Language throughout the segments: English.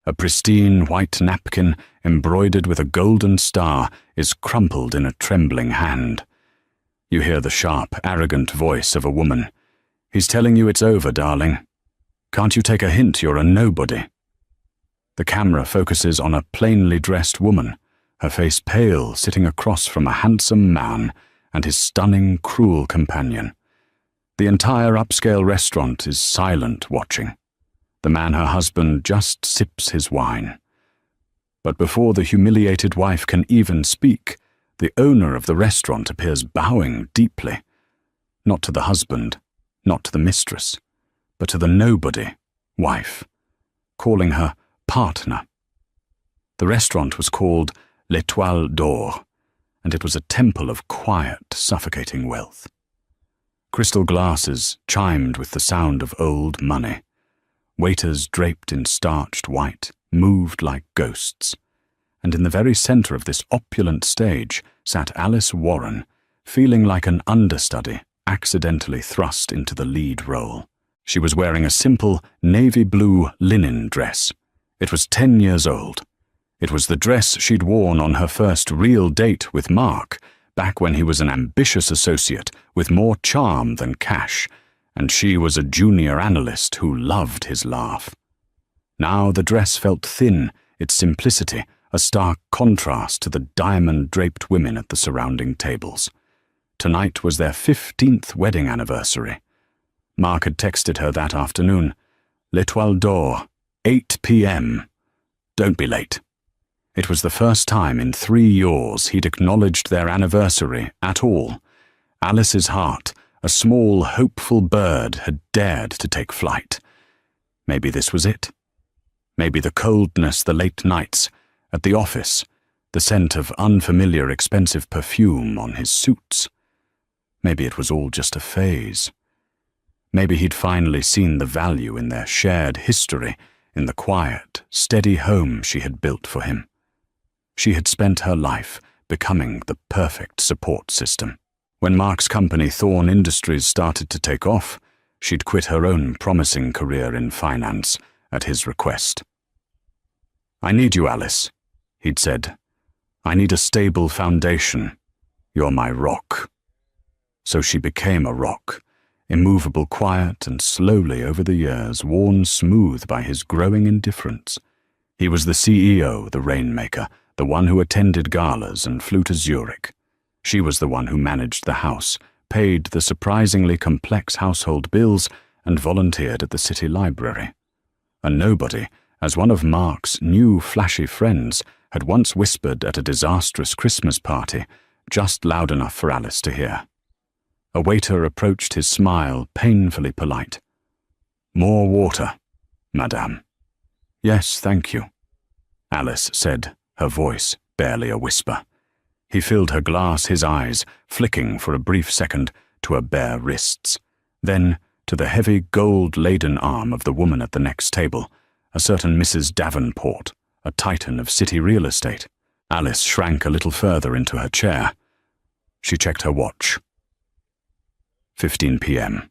A pristine white napkin embroidered with a golden star is crumpled in a trembling hand. You hear the sharp, arrogant voice of a woman. "He's telling you it's over, darling. Can't you take a hint you're a nobody?" The camera focuses on a plainly dressed woman, her face pale, sitting across from a handsome man and his stunning, cruel companion. The entire upscale restaurant is silent watching. The man, her husband, just sips his wine. But before the humiliated wife can even speak, the owner of the restaurant appears bowing deeply, not to the husband, not to the mistress, but to the nobody, wife, calling her partner. The restaurant was called L'Étoile d'Or, and it was a temple of quiet, suffocating wealth. Crystal glasses chimed with the sound of old money. Waiters draped in starched white moved like ghosts, and in the very center of this opulent stage sat Alice Warren, feeling like an understudy accidentally thrust into the lead role. She was wearing a simple navy blue linen dress. It was 10 years old. It was the dress she'd worn on her first real date with Mark, back when he was an ambitious associate with more charm than cash, and she was a junior analyst who loved his laugh. Now the dress felt thin, its simplicity a stark contrast to the diamond-draped women at the surrounding tables. Tonight was their 15th wedding anniversary. Mark had texted her that afternoon. "L'Étoile d'Or, 8 p.m. Don't be late." It was the first time in 3 years he'd acknowledged their anniversary at all. Alice's heart, a small, hopeful bird, had dared to take flight. Maybe this was it. Maybe the coldness, the late nights, at the office, the scent of unfamiliar, expensive perfume on his suits. Maybe it was all just a phase. Maybe he'd finally seen the value in their shared history, in the quiet, steady home she had built for him. She had spent her life becoming the perfect support system. When Mark's company, Thorn Industries, started to take off, she'd quit her own promising career in finance at his request. "I need you, Alice," he'd said. "I need a stable foundation. You're my rock." So she became a rock, immovable, quiet, and slowly over the years worn smooth by his growing indifference. He was the CEO, the rainmaker, the one who attended galas and flew to Zurich. She was the one who managed the house, paid the surprisingly complex household bills, and volunteered at the city library. A nobody, as one of Mark's new flashy friends had once whispered at a disastrous Christmas party, just loud enough for Alice to hear. A waiter approached his smile, painfully polite. "More water, madame." "Yes, thank you," Alice said, her voice barely a whisper. He filled her glass, his eyes flicking for a brief second to her bare wrists, then to the heavy gold-laden arm of the woman at the next table, a certain Mrs. Davenport, a titan of city real estate. Alice shrank a little further into her chair. She checked her watch. 15 p.m.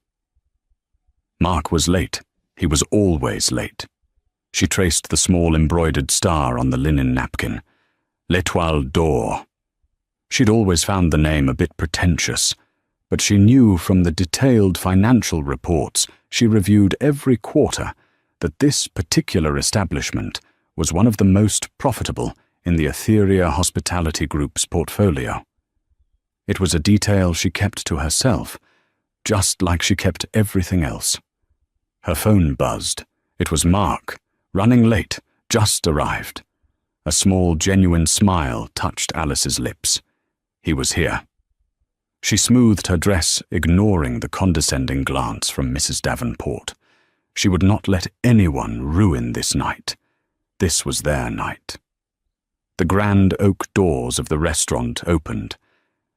Mark was late. He was always late. She traced the small embroidered star on the linen napkin. L'Étoile d'Or. She'd always found the name a bit pretentious, but she knew from the detailed financial reports she reviewed every quarter that this particular establishment was one of the most profitable in the Etheria Hospitality Group's portfolio. It was a detail she kept to herself, just like she kept everything else. Her phone buzzed. It was Mark, running late, just arrived. A small, genuine smile touched Alice's lips. He was here. She smoothed her dress, ignoring the condescending glance from Mrs. Davenport. She would not let anyone ruin this night. This was their night. The grand oak doors of the restaurant opened,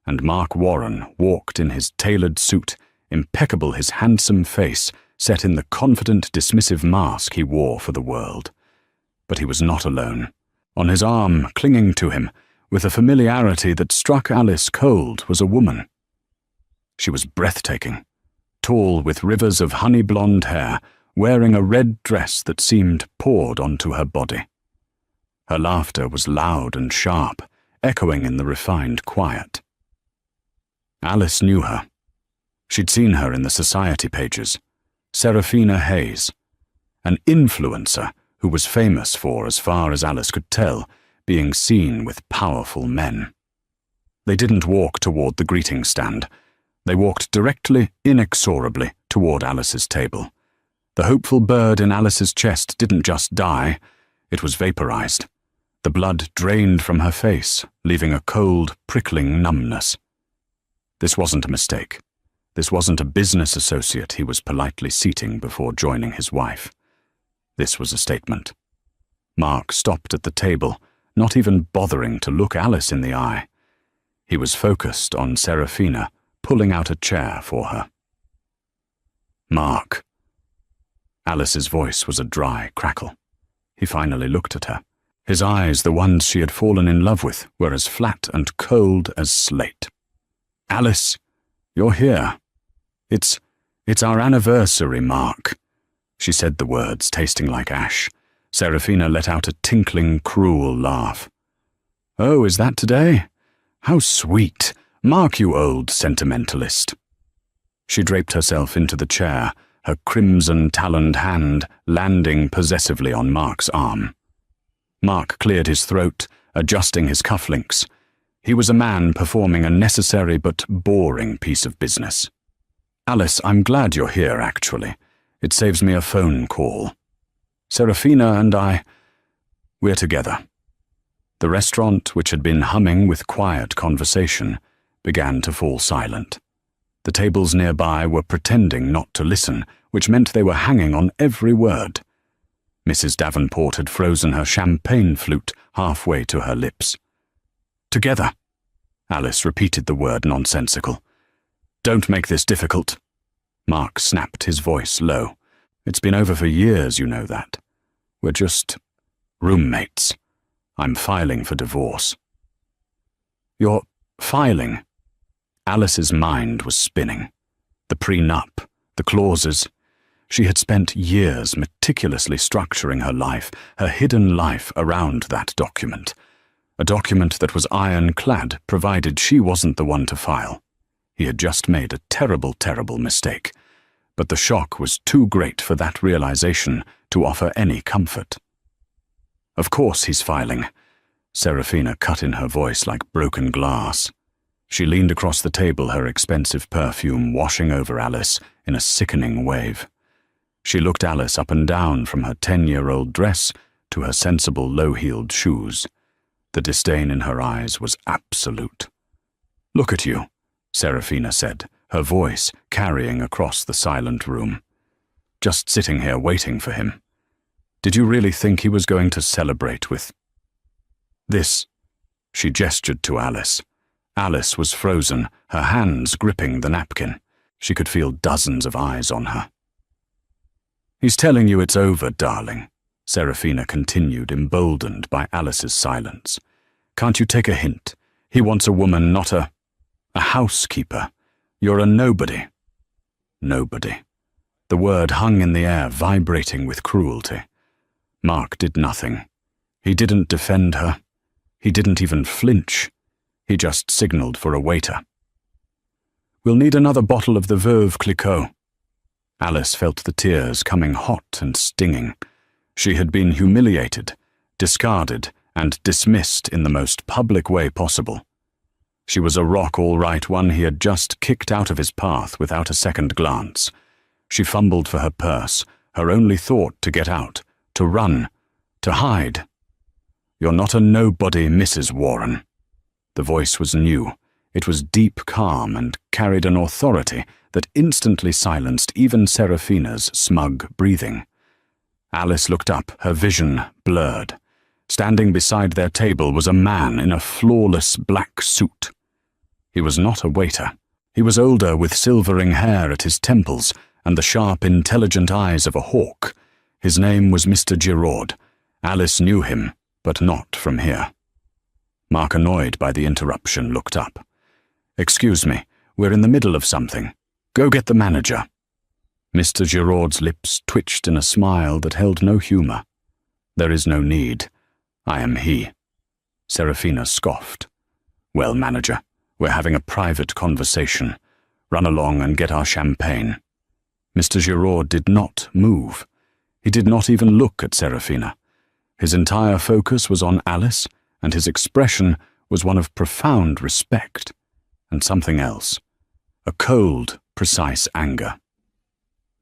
and Mark Warren walked in his tailored suit, impeccable, his handsome face set in the confident, dismissive mask he wore for the world. But he was not alone. On his arm, clinging to him, with a familiarity that struck Alice cold, was a woman. She was breathtaking, tall with rivers of honey-blonde hair, wearing a red dress that seemed poured onto her body. Her laughter was loud and sharp, echoing in the refined quiet. Alice knew her. She'd seen her in the society pages. Serafina Hayes, an influencer who was famous for, as far as Alice could tell, being seen with powerful men. They didn't walk toward the greeting stand. They walked directly, inexorably, toward Alice's table. The hopeful bird in Alice's chest didn't just die, it was vaporized. The blood drained from her face, leaving a cold, prickling numbness. This wasn't a mistake. This wasn't a business associate he was politely seating before joining his wife. This was a statement. Mark stopped at the table, not even bothering to look Alice in the eye. He was focused on Serafina, pulling out a chair for her. "Mark." Alice's voice was a dry crackle. He finally looked at her. His eyes, the ones she had fallen in love with, were as flat and cold as slate. "Alice, you're here. It's our anniversary, Mark." She said the words, tasting like ash. Serafina let out a tinkling, cruel laugh. "Oh, is that today? How sweet. Mark, you old sentimentalist." She draped herself into the chair, her crimson-taloned hand landing possessively on Mark's arm. Mark cleared his throat, adjusting his cufflinks. He was a man performing a necessary but boring piece of business. "Alice, I'm glad you're here, actually. It saves me a phone call. Serafina and we're together." The restaurant, which had been humming with quiet conversation, began to fall silent. The tables nearby were pretending not to listen, which meant they were hanging on every word. Mrs. Davenport had frozen her champagne flute halfway to her lips. "Together." Alice repeated the word nonsensical. "Don't make this difficult." Mark snapped his voice low. "It's been over for years, you know that. We're just roommates. I'm filing for divorce." "You're filing?" Alice's mind was spinning. The prenup, the clauses. She had spent years meticulously structuring her life, her hidden life, around that document. A document that was ironclad, provided she wasn't the one to file. He had just made a terrible, terrible mistake. But the shock was too great for that realization to offer any comfort. "Of course he's filing." Serafina cut in her voice like broken glass. She leaned across the table, her expensive perfume washing over Alice in a sickening wave. She looked Alice up and down from her 10-year-old dress to her sensible low-heeled shoes. The disdain in her eyes was absolute. "Look at you," Serafina said, her voice carrying across the silent room. "Just sitting here waiting for him. Did you really think he was going to celebrate with this?" She gestured to Alice. Alice was frozen, her hands gripping the napkin. She could feel dozens of eyes on her. "He's telling you it's over, darling," Serafina continued, emboldened by Alice's silence. "Can't you take a hint? He wants a woman, not a housekeeper. You're a nobody." Nobody. The word hung in the air, vibrating with cruelty. Mark did nothing. He didn't defend her. He didn't even flinch. He just signaled for a waiter. "We'll need another bottle of the Veuve Clicquot." Alice felt the tears coming hot and stinging. She had been humiliated, discarded, and dismissed in the most public way possible. She was a rock, all right, one he had just kicked out of his path without a second glance. She fumbled for her purse, her only thought to get out, to run, to hide. "You're not a nobody, Mrs. Warren." The voice was new. It was deep calm and carried an authority that instantly silenced even Serafina's smug breathing. Alice looked up, her vision blurred. Standing beside their table was a man in a flawless black suit. He was not a waiter. He was older, with silvering hair at his temples and the sharp, intelligent eyes of a hawk. His name was Mr. Giraud. Alice knew him, but not from here. Mark, annoyed by the interruption, looked up. "Excuse me, we're in the middle of something. Go get the manager." Mr. Giraud's lips twitched in a smile that held no humor. "There is no need. I am he." Serafina scoffed. "Well, manager, we're having a private conversation. Run along and get our champagne." Mr. Giraud did not move. He did not even look at Serafina. His entire focus was on Alice, and his expression was one of profound respect, and something else, a cold, precise anger.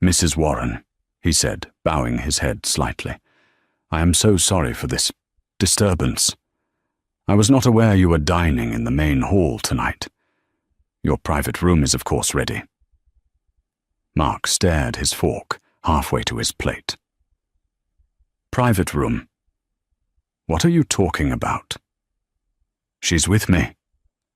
"Mrs. Warren," he said, bowing his head slightly, "I am so sorry for this disturbance. I was not aware you were dining in the main hall tonight. Your private room is of course ready." Mark stared his fork halfway to his plate. "Private room? What are you talking about?" "She's with me."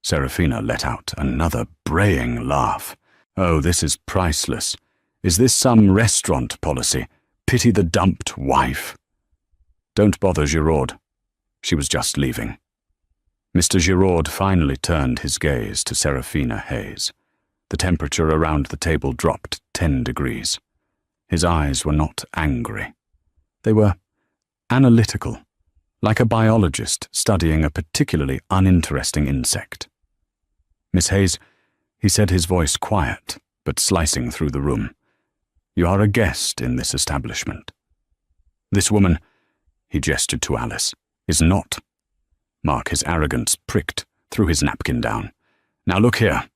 Serafina let out another braying laugh. "Oh, this is priceless. Is this some restaurant policy? Pity the dumped wife." "Don't bother Giraud." She was just leaving. Mr. Giraud finally turned his gaze to Serafina Hayes. The temperature around the table dropped 10 degrees. His eyes were not angry. They were analytical, like a biologist studying a particularly uninteresting insect. "Miss Hayes," he said, his voice quiet, but slicing through the room, "you are a guest in this establishment. This woman," he gestured to Alice, "is not." Mark, his arrogance pricked, threw his napkin down. "Now look here.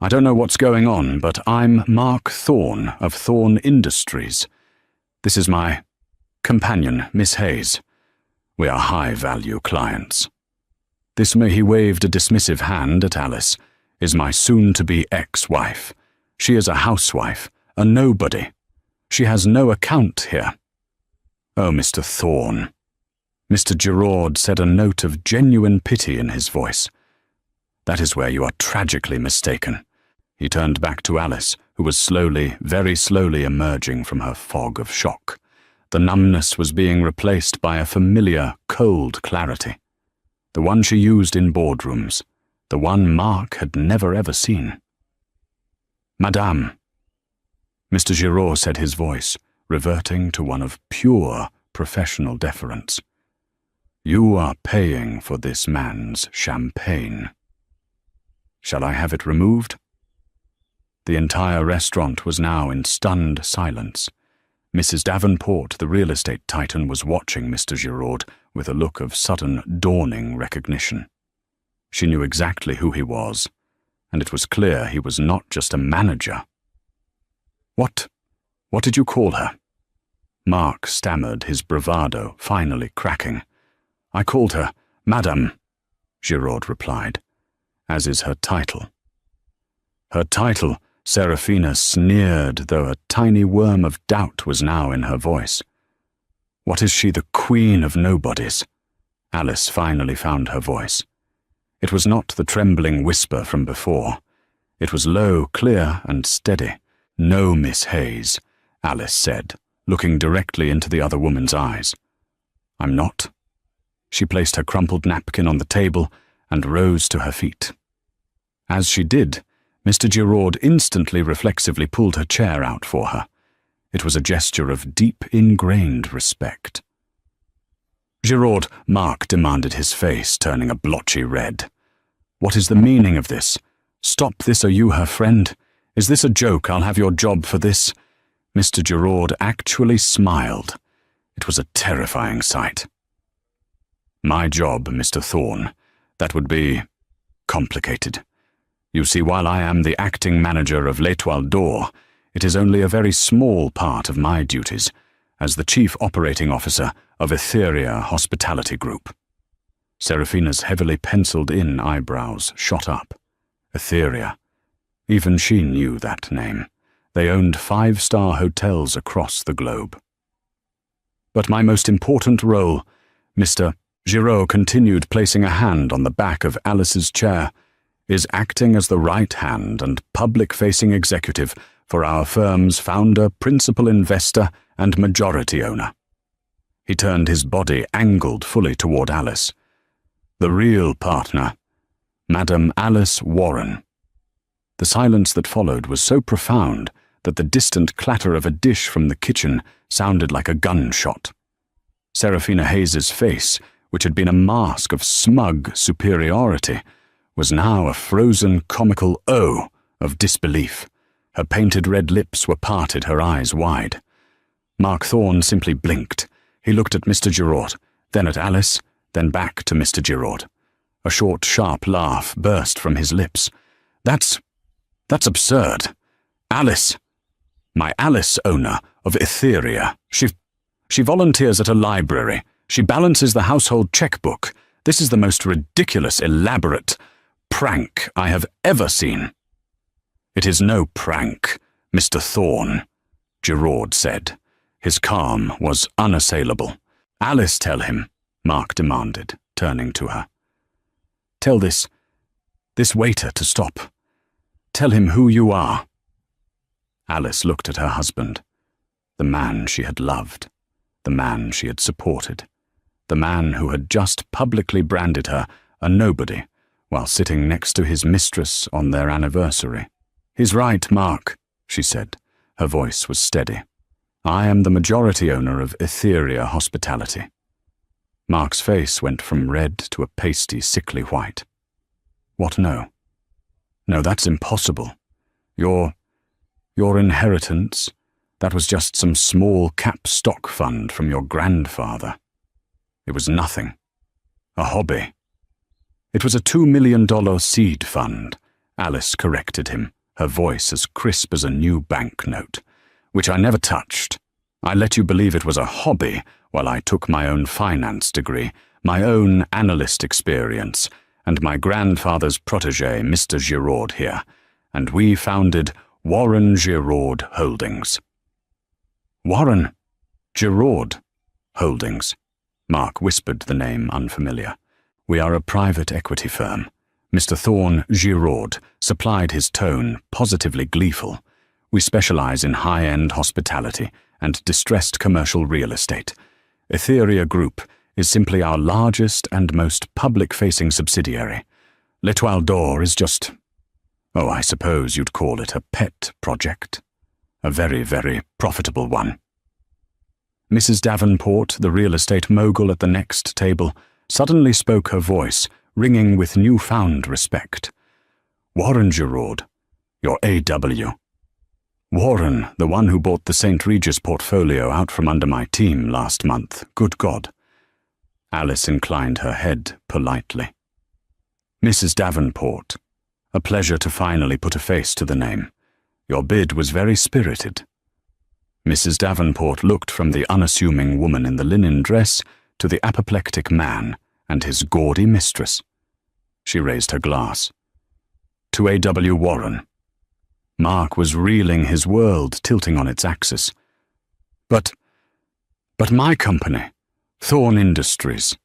I don't know what's going on, but I'm Mark Thorne of Thorne Industries. This is my companion, Miss Hayes. We are high-value clients. This," he waved a dismissive hand at Alice, "is my soon-to-be ex-wife. She is a housewife, a nobody. She has no account here." "Oh, Mr. Thorne." Mr. Giraud said, a note of genuine pity in his voice. "That is where you are tragically mistaken." He turned back to Alice, who was slowly, very slowly emerging from her fog of shock. The numbness was being replaced by a familiar, cold clarity. The one she used in boardrooms. The one Mark had never ever seen. "Madame," Mr. Giraud said, his voice reverting to one of pure professional deference, "you are paying for this man's champagne. Shall I have it removed?" The entire restaurant was now in stunned silence. Mrs. Davenport, the real estate titan, was watching Mr. Giraud with a look of sudden, dawning recognition. She knew exactly who he was, and it was clear he was not just a manager. What did you call her?" Mark stammered, his bravado finally cracking. "I called her Madame," Giraud replied, "as is her title." "Her title," Serafina sneered, though a tiny worm of doubt was now in her voice. "What is she, the queen of nobodies?" Alice finally found her voice. It was not the trembling whisper from before. It was low, clear, and steady. "No, Miss Hayes," Alice said, looking directly into the other woman's eyes. "I'm not." She placed her crumpled napkin on the table and rose to her feet. As she did, Mr. Giraud instantly reflexively pulled her chair out for her. It was a gesture of deep, ingrained respect. "Giraud," Mark demanded, his face turning a blotchy red. "What is the meaning of this? Stop this, are you her friend? Is this a joke? I'll have your job for this." Mr. Giraud actually smiled. It was a terrifying sight. "My job, Mr. Thorne, that would be complicated. You see, while I am the acting manager of L'Étoile d'Or, it is only a very small part of my duties as the chief operating officer of Etheria Hospitality Group." Serafina's heavily penciled-in eyebrows shot up. Etheria. Even she knew that name. They owned 5-star hotels across the globe. "But my most important role," Mr. Giraud continued, placing a hand on the back of Alice's chair, "is acting as the right hand and public-facing executive for our firm's founder, principal investor, and majority owner." He turned his body angled fully toward Alice. "The real partner, Madame Alice Warren." The silence that followed was so profound that the distant clatter of a dish from the kitchen sounded like a gunshot. Serafina Hayes's face, which had been a mask of smug superiority, was now a frozen comical O of disbelief. Her painted red lips were parted, her eyes wide. Mark Thorne simply blinked. He looked at Mr. Giraud, then at Alice, then back to Mr. Giraud. A short, sharp laugh burst from his lips. That's absurd. Alice. My Alice owner of Etheria. She volunteers at a library. She balances the household checkbook. This is the most ridiculous, elaborate prank I have ever seen. It is no prank, Mr. Thorne, Giraud said. His calm was unassailable. Alice, tell him, Mark demanded, turning to her. Tell this waiter to stop. Tell him who you are. Alice looked at her husband, the man she had loved, the man she had supported, the man who had just publicly branded her a nobody while sitting next to his mistress on their anniversary. He's right, Mark, she said. Her voice was steady. I am the majority owner of Etheria Hospitality. Mark's face went from red to a pasty, sickly white. What no? No, that's impossible. Your inheritance, that was just some small cap stock fund from your grandfather. It was nothing. A hobby. It was a $2 million seed fund, Alice corrected him, her voice as crisp as a new banknote, which I never touched. I let you believe it was a hobby while I took my own finance degree, my own analyst experience, and my grandfather's protégé, Mr. Giraud, here, and we founded Warren Giraud Holdings. Warren Giraud Holdings. Mark whispered the name unfamiliar. We are a private equity firm. Mr. Thorne Giraud supplied his tone, positively gleeful. We specialize in high-end hospitality and distressed commercial real estate. Etheria Group is simply our largest and most public-facing subsidiary. L'Etoile d'Or is just, I suppose you'd call it a pet project. A very, very profitable one. Mrs. Davenport, the real estate mogul at the next table, suddenly spoke, her voice ringing with newfound respect. Warren Giraud, your AW. Warren, the one who bought the St. Regis portfolio out from under my team last month. Good God. Alice inclined her head politely. Mrs. Davenport, a pleasure to finally put a face to the name. Your bid was very spirited. Mrs. Davenport looked from the unassuming woman in the linen dress to the apoplectic man and his gaudy mistress. She raised her glass. To A.W. Warren. Mark was reeling, his world tilting on its axis. But my company, Thorne Industries.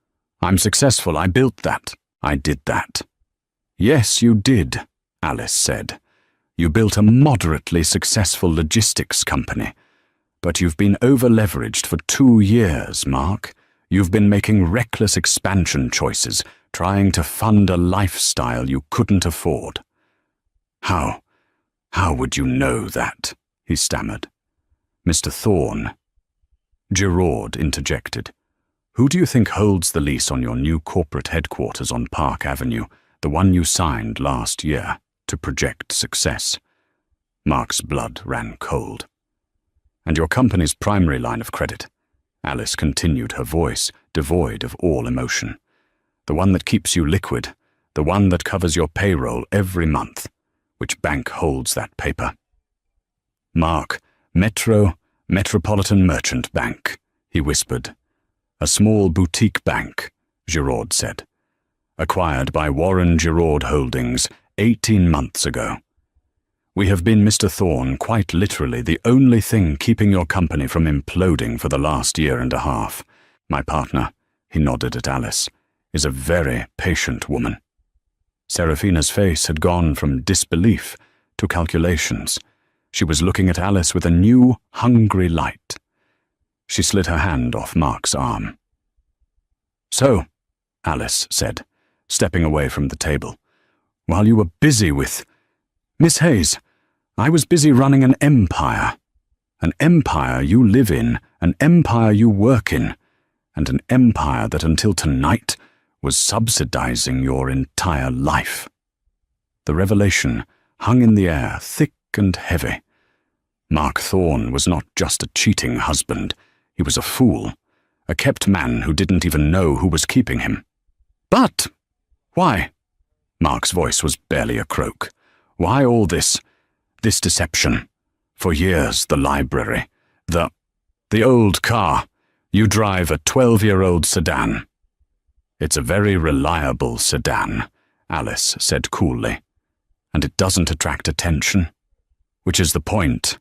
I'm successful. I built that. I did that. Yes, you did, Alice said. You built a moderately successful logistics company. But you've been over-leveraged for 2 years, Mark. You've been making reckless expansion choices, trying to fund a lifestyle you couldn't afford. How would you know that? He stammered. Mr. Thorne. Giraud interjected. Who do you think holds the lease on your new corporate headquarters on Park Avenue, the one you signed last year, to project success? Mark's blood ran cold. And your company's primary line of credit, Alice continued, her voice devoid of all emotion. The one that keeps you liquid, the one that covers your payroll every month. Which bank holds that paper? Mark, Metropolitan Merchant Bank, he whispered. A small boutique bank, Giraud said. Acquired by Warren Giraud Holdings 18 months ago. We have been, Mr. Thorne, quite literally the only thing keeping your company from imploding for the last year and a half. My partner, he nodded at Alice, is a very patient woman. Serafina's face had gone from disbelief to calculations. She was looking at Alice with a new, hungry light. She slid her hand off Mark's arm. So, Alice said, stepping away from the table, while you were busy with... Miss Hayes, I was busy running an empire you live in, an empire you work in, and an empire that until tonight was subsidizing your entire life. The revelation hung in the air, thick and heavy. Mark Thorne was not just a cheating husband, he was a fool, a kept man who didn't even know who was keeping him. But why? Mark's voice was barely a croak. Why all this deception? For years, the library, the old car. You drive a 12-year-old sedan. It's a very reliable sedan, Alice said coolly, and it doesn't attract attention, which is the point.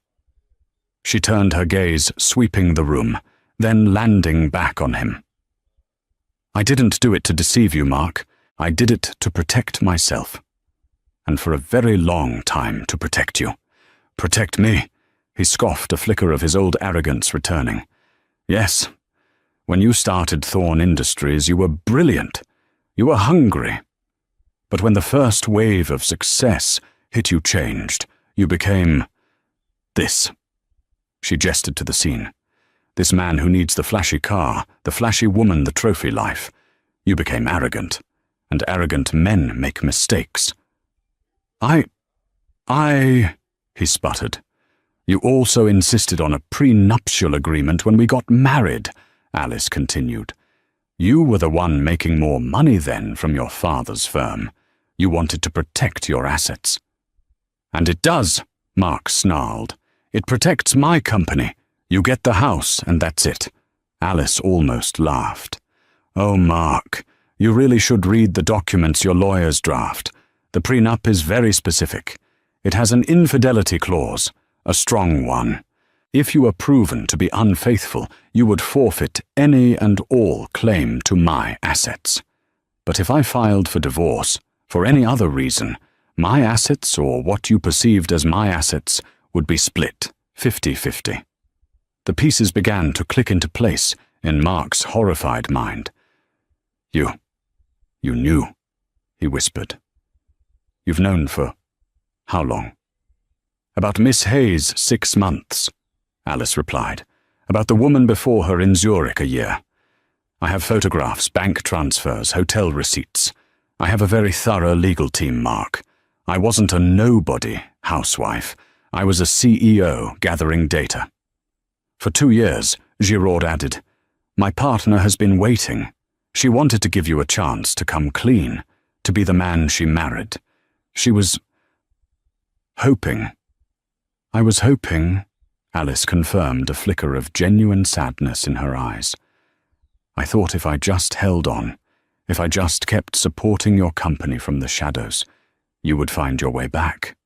She turned her gaze, sweeping the room, then landing back on him. I didn't do it to deceive you, Mark. I did it to protect myself. And for a very long time to protect you. Protect me, he scoffed, a flicker of his old arrogance returning. Yes, when you started Thorne Industries, you were brilliant. You were hungry. But when the first wave of success hit, you changed. You became this. She gestured to the scene. This man who needs the flashy car, the flashy woman, the trophy life. You became arrogant, and arrogant men make mistakes. He sputtered. You also insisted on a prenuptial agreement when we got married, Alice continued. You were the one making more money then from your father's firm. You wanted to protect your assets. And it does, Mark snarled. It protects my company. You get the house, and that's it. Alice almost laughed. Oh, Mark, you really should read the documents your lawyers draft. The prenup is very specific. It has an infidelity clause, a strong one. If you are proven to be unfaithful, you would forfeit any and all claim to my assets. But if I filed for divorce, for any other reason, my assets, or what you perceived as my assets, would be split 50-50. The pieces began to click into place in Mark's horrified mind. You knew, he whispered. You've known for how long? About Miss Hayes, 6 months, Alice replied. About the woman before her in Zurich, a year. I have photographs, bank transfers, hotel receipts. I have a very thorough legal team, Mark. I wasn't a nobody housewife. I was a CEO gathering data. For 2 years, Giraud added, my partner has been waiting. She wanted to give you a chance to come clean, to be the man she married. She was hoping. I was hoping, Alice confirmed, a flicker of genuine sadness in her eyes. I thought if I just held on, if I just kept supporting your company from the shadows, you would find your way back.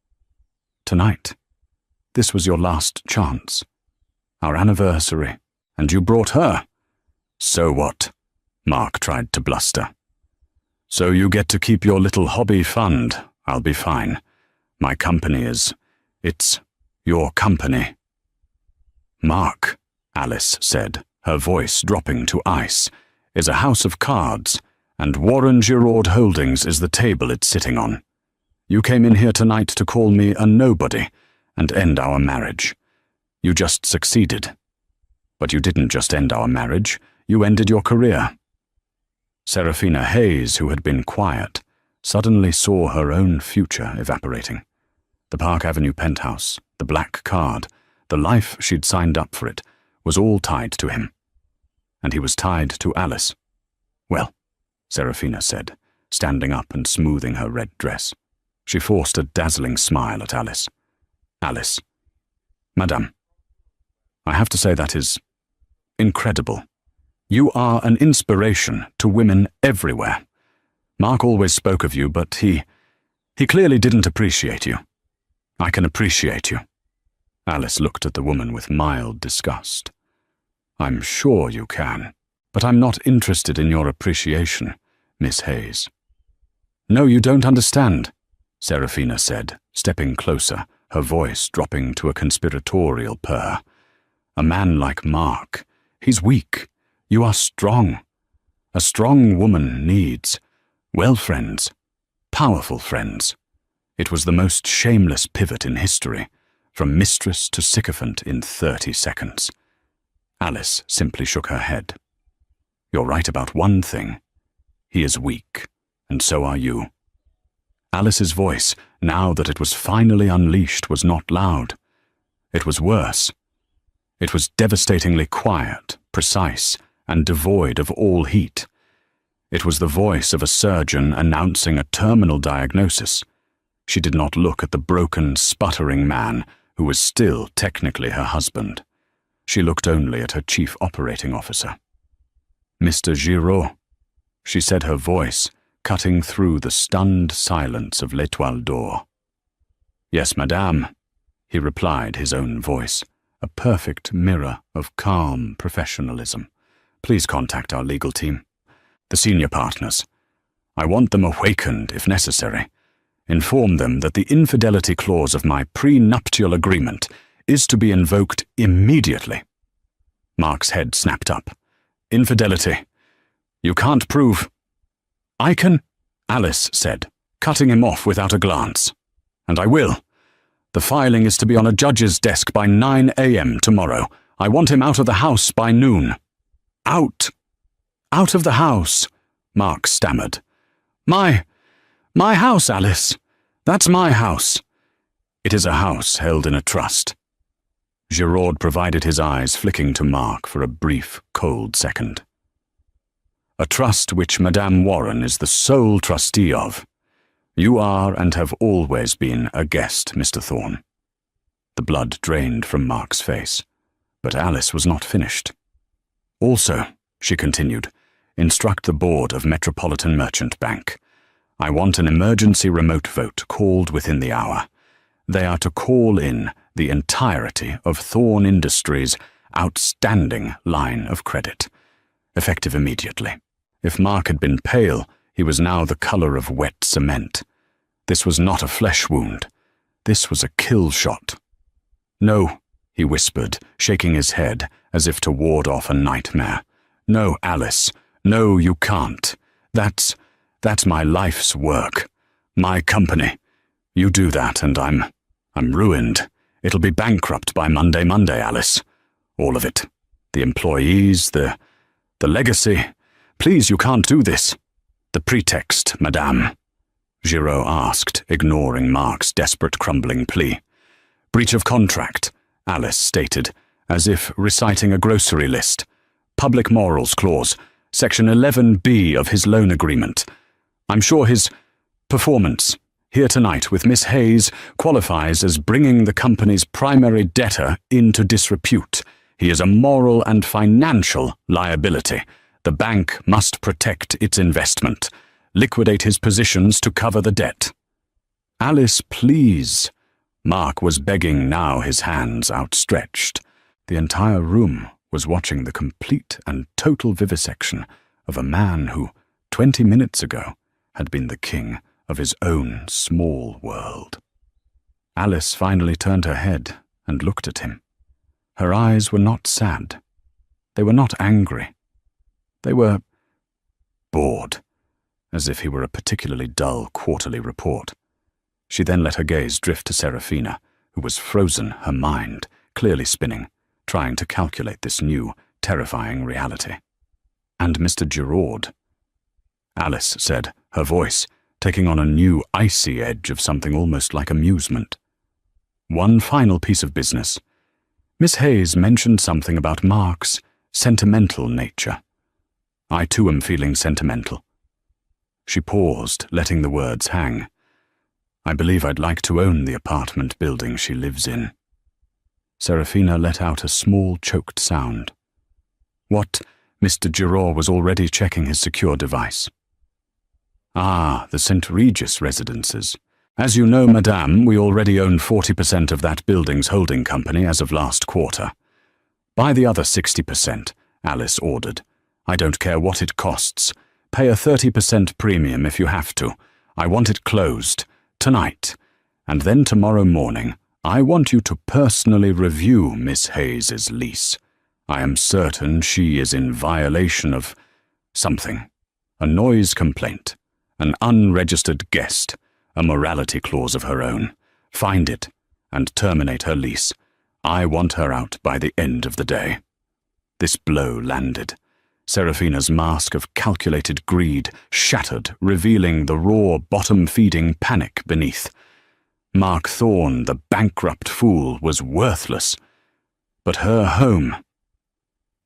Tonight, this was your last chance. Our anniversary, and you brought her. So what? Mark tried to bluster. So you get to keep your little hobby fund. I'll be fine. My company it's your company. Mark, Alice said, her voice dropping to ice, is a house of cards, and Warren Giraud Holdings is the table it's sitting on. You came in here tonight to call me a nobody and end our marriage. You just succeeded. But you didn't just end our marriage, you ended your career. Serafina Hayes, who had been quiet, suddenly saw her own future evaporating. The Park Avenue penthouse, the black card, the life she'd signed up for it, was all tied to him. And he was tied to Alice. Well, Serafina said, standing up and smoothing her red dress. She forced a dazzling smile at Alice. Alice, Madame, I have to say that is incredible. You are an inspiration to women everywhere. Mark always spoke of you, but he clearly didn't appreciate you. I can appreciate you. Alice looked at the woman with mild disgust. I'm sure you can, but I'm not interested in your appreciation, Miss Hayes. No, you don't understand, Serafina said, stepping closer, her voice dropping to a conspiratorial purr. A man like Mark, he's weak. You are strong. A strong woman needs, well, friends, powerful friends. It was the most shameless pivot in history, from mistress to sycophant in 30 seconds. Alice simply shook her head. You're right about one thing. He is weak, and so are you. Alice's voice, now that it was finally unleashed, was not loud. It was worse. It was devastatingly quiet, precise, and devoid of all heat. It was the voice of a surgeon announcing a terminal diagnosis. She did not look at the broken, sputtering man who was still technically her husband. She looked only at her chief operating officer. Mr. Giraud, she said, her voice cutting through the stunned silence of l'Étoile d'Or. Yes, madame, he replied, his own voice, a perfect mirror of calm professionalism. Please contact our legal team, the senior partners. I want them awakened if necessary. Inform them that the infidelity clause of my prenuptial agreement is to be invoked immediately. Mark's head snapped up. Infidelity. You can't prove. I can, Alice said, cutting him off without a glance. And I will. The filing is to be on a judge's desk by 9 a.m. tomorrow. I want him out of the house by noon. Out. Out of the house, Mark stammered. My house, Alice. That's my house. It is a house held in a trust. Giraud provided his eyes flicking to Mark for a brief, cold second. A trust which Madame Warren is the sole trustee of. You are and have always been a guest, Mr. Thorne. The blood drained from Mark's face, but Alice was not finished. Also, she continued, instruct the board of Metropolitan Merchant Bank. I want an emergency remote vote called within the hour. They are to call in the entirety of Thorne Industries' outstanding line of credit, effective immediately. If Mark had been pale, he was now the color of wet cement. This was not a flesh wound. This was a kill shot. No, he whispered, shaking his head as if to ward off a nightmare. No, Alice. No, you can't. That's my life's work. My company. You do that and I'm ruined. It'll be bankrupt by Monday, Alice. All of it. The employees, the legacy. Please, you can't do this. The pretext, madame, Giraud asked, ignoring Mark's desperate crumbling plea. Breach of contract, Alice stated, as if reciting a grocery list. Public morals clause, section 11B of his loan agreement. I'm sure his performance here tonight with Miss Hayes qualifies as bringing the company's primary debtor into disrepute. He is a moral and financial liability. The bank must protect its investment, liquidate his positions to cover the debt. Alice, please. Mark was begging now, his hands outstretched. The entire room was watching the complete and total vivisection of a man who, 20 minutes ago, had been the king of his own small world. Alice finally turned her head and looked at him. Her eyes were not sad. They were not angry. They were bored, as if he were a particularly dull quarterly report. She then let her gaze drift to Serafina, who was frozen, her mind clearly spinning, trying to calculate this new, terrifying reality. And Mr. Giraud, Alice said, her voice taking on a new, icy edge of something almost like amusement. One final piece of business. Miss Hayes mentioned something about Mark's sentimental nature. I too am feeling sentimental. She paused, letting the words hang. I believe I'd like to own the apartment building she lives in. Serafina let out a small, choked sound. What? Mr. Giraud was already checking his secure device. Ah, the St. Regis residences. As you know, madame, we already own 40% of that building's holding company as of last quarter. Buy the other 60%, Alice ordered. I don't care what it costs. Pay a 30% premium if you have to. I want it closed, tonight. And then tomorrow morning, I want you to personally review Miss Hayes's lease. I am certain she is in violation of something. A noise complaint, an unregistered guest, a morality clause of her own. Find it, and terminate her lease. I want her out by the end of the day." This blow landed. Serafina's mask of calculated greed shattered, revealing the raw, bottom-feeding panic beneath. Mark Thorne, the bankrupt fool, was worthless. But her home...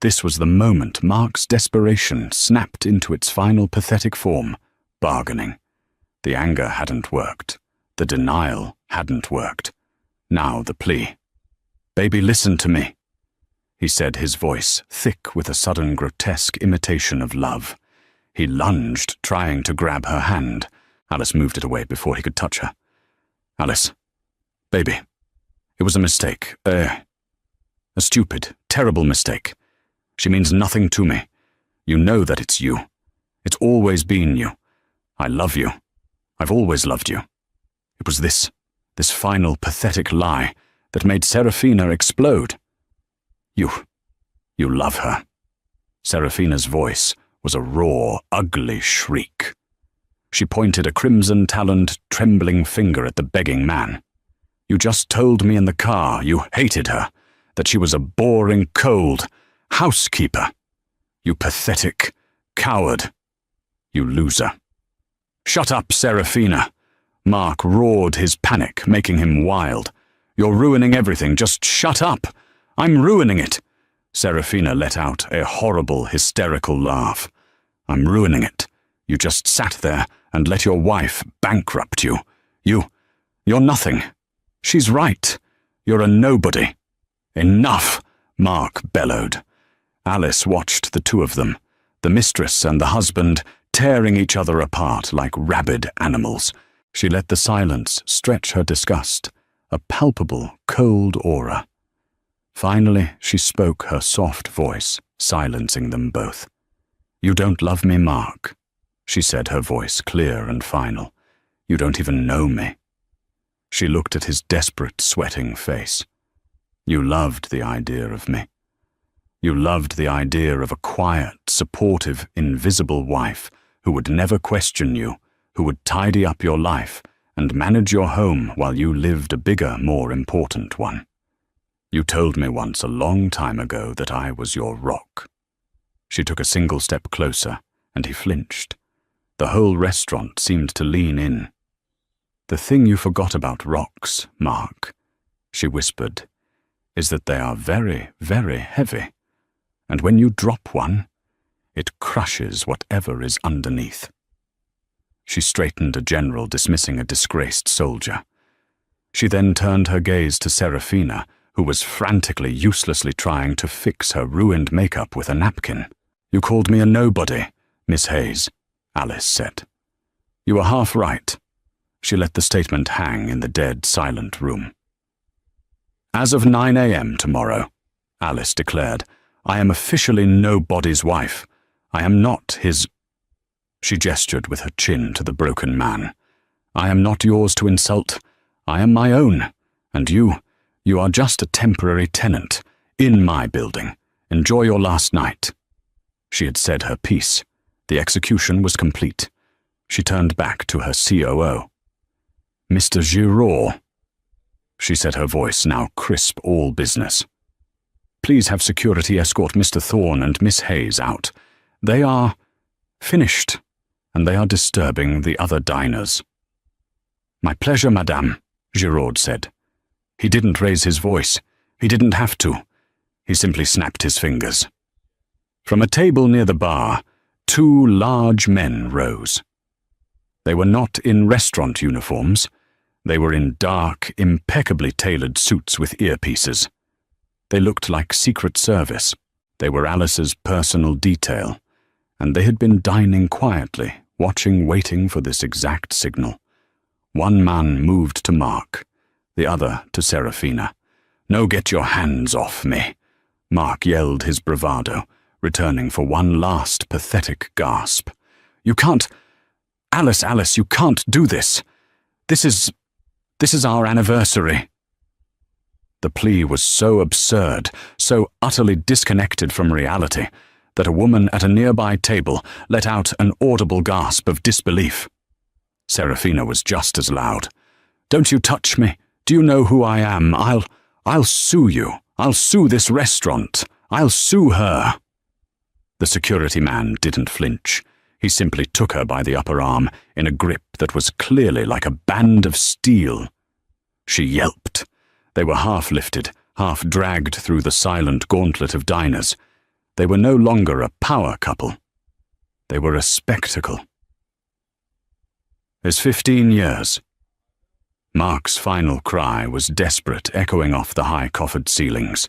This was the moment Mark's desperation snapped into its final pathetic form, bargaining. The anger hadn't worked. The denial hadn't worked. Now the plea. "Baby, listen to me," he said, his voice thick with a sudden grotesque imitation of love. He lunged, trying to grab her hand. Alice moved it away before he could touch her. "Alice, baby, it was a mistake, a stupid, terrible mistake. She means nothing to me. You know that it's you. It's always been you. I love you. I've always loved you. It was this final pathetic lie that made Serafina explode. You love her." Serafina's voice was a raw, ugly shriek. She pointed a crimson-taloned, trembling finger at the begging man. "You just told me in the car you hated her, that she was a boring, cold housekeeper. You pathetic coward. You loser." "Shut up, Serafina." Mark roared, his panic making him wild. "You're ruining everything. Just shut up. I'm ruining it." Serafina let out a horrible, hysterical laugh. "I'm ruining it. You just sat there and let your wife bankrupt you. You're nothing. She's right. You're a nobody." "Enough," Mark bellowed. Alice watched the two of them, the mistress and the husband, tearing each other apart like rabid animals. She let the silence stretch her disgust, a palpable, cold aura. Finally, she spoke, her soft voice silencing them both. "You don't love me, Mark," she said, her voice clear and final. "You don't even know me." She looked at his desperate, sweating face. "You loved the idea of me. You loved the idea of a quiet, supportive, invisible wife who would never question you, who would tidy up your life and manage your home while you lived a bigger, more important one. You told me once a long time ago that I was your rock." She took a single step closer, and he flinched. The whole restaurant seemed to lean in. "The thing you forgot about rocks, Mark," she whispered, "is that they are very, very heavy. And when you drop one, it crushes whatever is underneath." She straightened a general dismissing a disgraced soldier. She then turned her gaze to Serafina, who was frantically, uselessly trying to fix her ruined makeup with a napkin. "You called me a nobody, Miss Hayes," Alice said. "You were half right." She let the statement hang in the dead, silent room. "As of 9 a.m. tomorrow," Alice declared, "I am officially nobody's wife. I am not his—" She gestured with her chin to the broken man. "I am not yours to insult. I am my own. And you are just a temporary tenant, in my building. Enjoy your last night." She had said her piece. The execution was complete. She turned back to her COO. "Mr. Giraud," she said, her voice now crisp, all business. "Please have security escort Mr. Thorne and Miss Hayes out. They are finished, and they are disturbing the other diners." "My pleasure, madame," Giraud said. He didn't raise his voice. He didn't have to. He simply snapped his fingers. From a table near the bar, two large men rose. They were not in restaurant uniforms. They were in dark, impeccably tailored suits with earpieces. They looked like Secret Service. They were Alice's personal detail, and they had been dining quietly, waiting for this exact signal. One man moved to Mark, the other to Serafina. "No, get your hands off me," Mark yelled, his bravado, returning for one last pathetic gasp. "You can't... Alice, you can't do this. This is our anniversary." The plea was so absurd, so utterly disconnected from reality, that a woman at a nearby table let out an audible gasp of disbelief. Serafina was just as loud. "Don't you touch me. Do you know who I am? I'll sue you. I'll sue this restaurant. I'll sue her." The security man didn't flinch. He simply took her by the upper arm in a grip that was clearly like a band of steel. She yelped. They were half lifted, half dragged through the silent gauntlet of diners. They were no longer a power couple. They were a spectacle. "It's 15 years. Mark's final cry was desperate, echoing off the high coffered ceilings.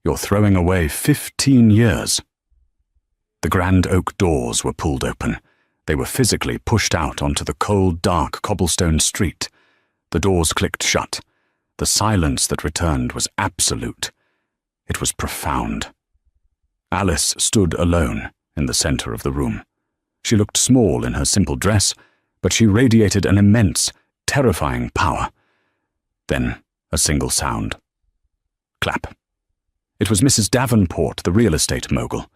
"You're throwing away 15 years. The grand oak doors were pulled open. They were physically pushed out onto the cold, dark cobblestone street. The doors clicked shut. The silence that returned was absolute. It was profound. Alice stood alone in the center of the room. She looked small in her simple dress, but she radiated an immense, terrifying power. Then a single sound. Clap. It was Mrs. Davenport, the real estate mogul.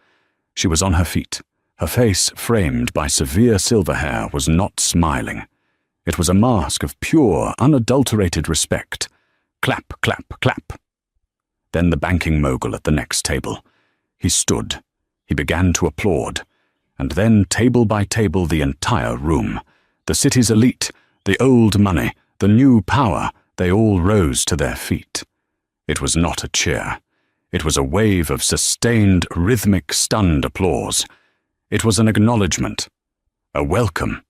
She was on her feet. Her face, framed by severe silver hair, was not smiling. It was a mask of pure, unadulterated respect. Clap, clap, clap. Then the banking mogul at the next table. He stood. He began to applaud. And then, table by table, the entire room. The city's elite, the old money, the new power, they all rose to their feet. It was not a cheer. It was a wave of sustained, rhythmic, stunned applause. It was an acknowledgement, a welcome.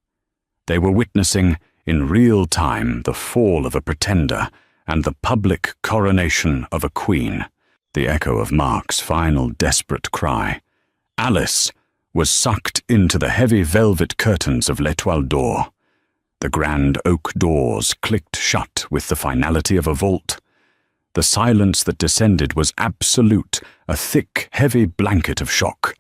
They were witnessing, in real time, the fall of a pretender and the public coronation of a queen. The echo of Mark's final desperate cry, "Alice!" was sucked into the heavy velvet curtains of l'Etoile d'Or. The grand oak doors clicked shut with the finality of a vault. The silence that descended was absolute, a thick, heavy blanket of shock.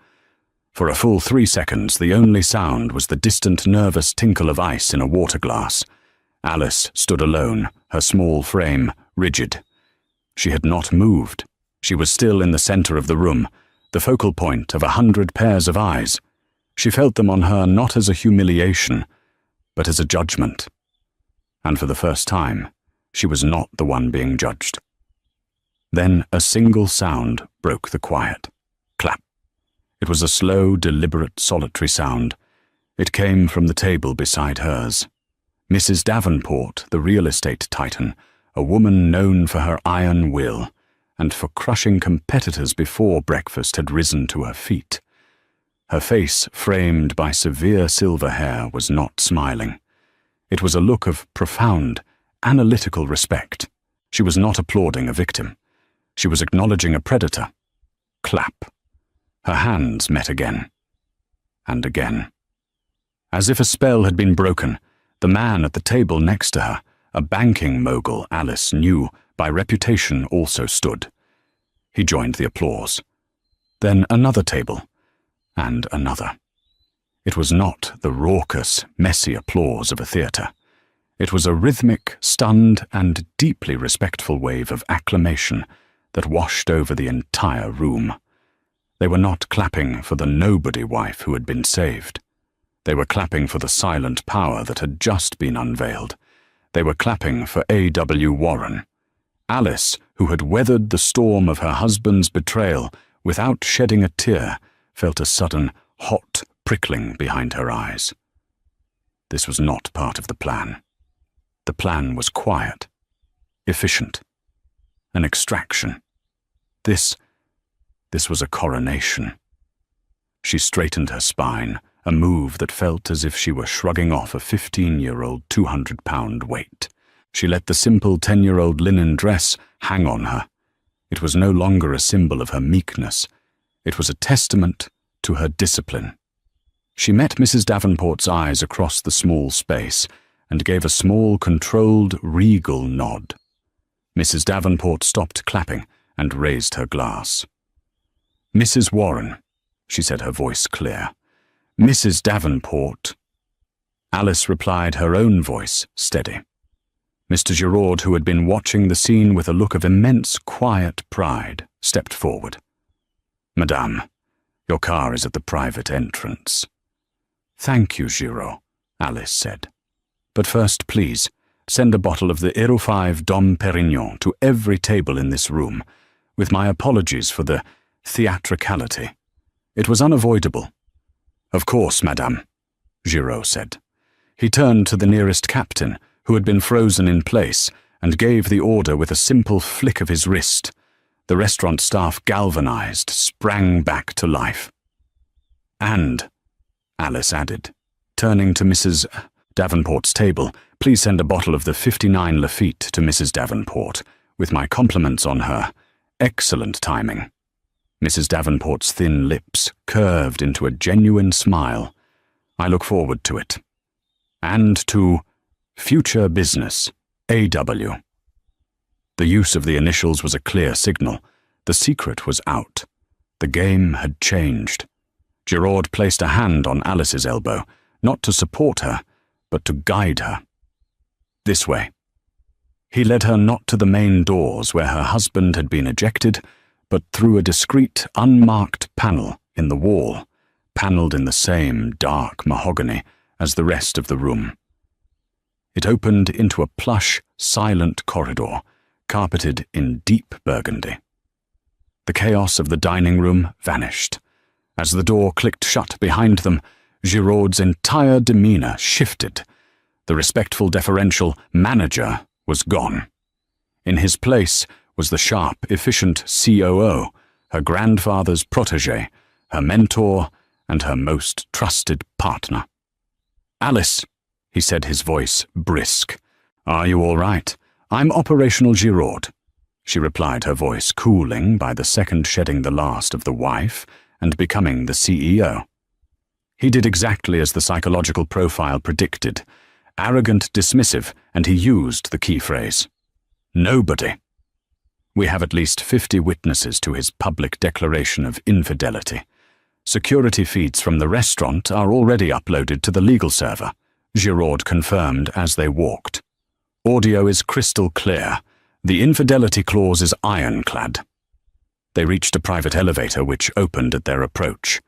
For a full 3 seconds, the only sound was the distant, nervous tinkle of ice in a water glass. Alice stood alone, her small frame rigid. She had not moved. She was still in the center of the room, the focal point of 100 pairs of eyes. She felt them on her not as a humiliation, but as a judgment. And for the first time, she was not the one being judged. Then a single sound broke the quiet. Clap. It was a slow, deliberate, solitary sound. It came from the table beside hers. Mrs. Davenport, the real estate titan, a woman known for her iron will, and for crushing competitors before breakfast had risen to her feet. Her face, framed by severe silver hair, was not smiling. It was a look of profound, analytical respect. She was not applauding a victim. She was acknowledging a predator. Clap. Her hands met again. And again. As if a spell had been broken, the man at the table next to her, a banking mogul Alice knew by reputation, also stood. He joined the applause. Then another table, and another. It was not the raucous, messy applause of a theatre. It was a rhythmic, stunned, and deeply respectful wave of acclamation that washed over the entire room. They were not clapping for the nobody wife who had been saved. They were clapping for the silent power that had just been unveiled. They were clapping for A.W. Warren. Alice, who had weathered the storm of her husband's betrayal without shedding a tear, felt a sudden, hot prickling behind her eyes. This was not part of the plan. The plan was quiet, efficient, an extraction. This was a coronation. She straightened her spine, a move that felt as if she were shrugging off a 15-year-old 200-pound weight. She let the simple 10-year-old linen dress hang on her. It was no longer a symbol of her meekness. It was a testament to her discipline. She met Mrs. Davenport's eyes across the small space and gave a small, controlled, regal nod. Mrs. Davenport stopped clapping and raised her glass. "Mrs. Warren," she said, her voice clear. "Mrs. Davenport." Alice replied, her own voice steady. Mr. Giraud, who had been watching the scene with a look of immense, quiet pride, stepped forward. "Madame, your car is at the private entrance." "Thank you, Giraud," Alice said. "But first, please, send a bottle of the 05 Dom Perignon to every table in this room, with my apologies for the theatricality. It was unavoidable. Of course, madame, Giraud said. He turned to the nearest captain, who had been frozen in place, and gave the order with a simple flick of his wrist. The restaurant staff, galvanized, sprang back to life. And, Alice added, turning to Mrs. Davenport's table, please send a bottle of the 59 Lafitte to Mrs. Davenport, with my compliments on her. Excellent timing. Mrs. Davenport's thin lips curved into a genuine smile. I look forward to it. And to future business, A.W. The use of the initials was a clear signal. The secret was out. The game had changed. Giraud placed a hand on Alice's elbow, not to support her, but to guide her. This way. He led her not to the main doors where her husband had been ejected, but through a discreet, unmarked panel in the wall, panelled in the same dark mahogany as the rest of the room. It opened into a plush, silent corridor, carpeted in deep burgundy. The chaos of the dining room vanished. As the door clicked shut behind them, Giraud's entire demeanour shifted. The respectful, deferential manager was gone. In his place was the sharp, efficient COO, her grandfather's protégé, her mentor, and her most trusted partner. "Alice," he said, his voice brisk. "Are you all right? I'm Operational Giraud," she replied, her voice cooling by the second, shedding the last of the wife and becoming the CEO. He did exactly as the psychological profile predicted. Arrogant, dismissive, and he used the key phrase. Nobody. We have at least 50 witnesses to his public declaration of infidelity. Security feeds from the restaurant are already uploaded to the legal server, Giraud confirmed as they walked. Audio is crystal clear. The infidelity clause is ironclad. They reached a private elevator which opened at their approach.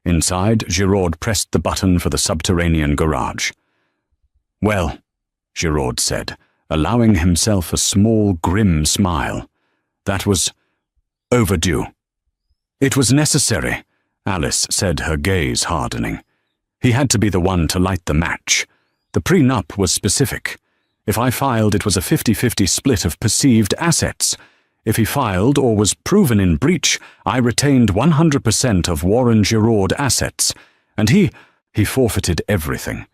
Inside, Giraud pressed the button for the subterranean garage. "Well," Giraud said, allowing himself a small, grim smile. "That was overdue." "It was necessary," Alice said, her gaze hardening. "He had to be the one to light the match. The prenup was specific. If I filed, it was a 50-50 split of perceived assets. If he filed or was proven in breach, I retained 100% of Warren Giraud assets, and he forfeited everything.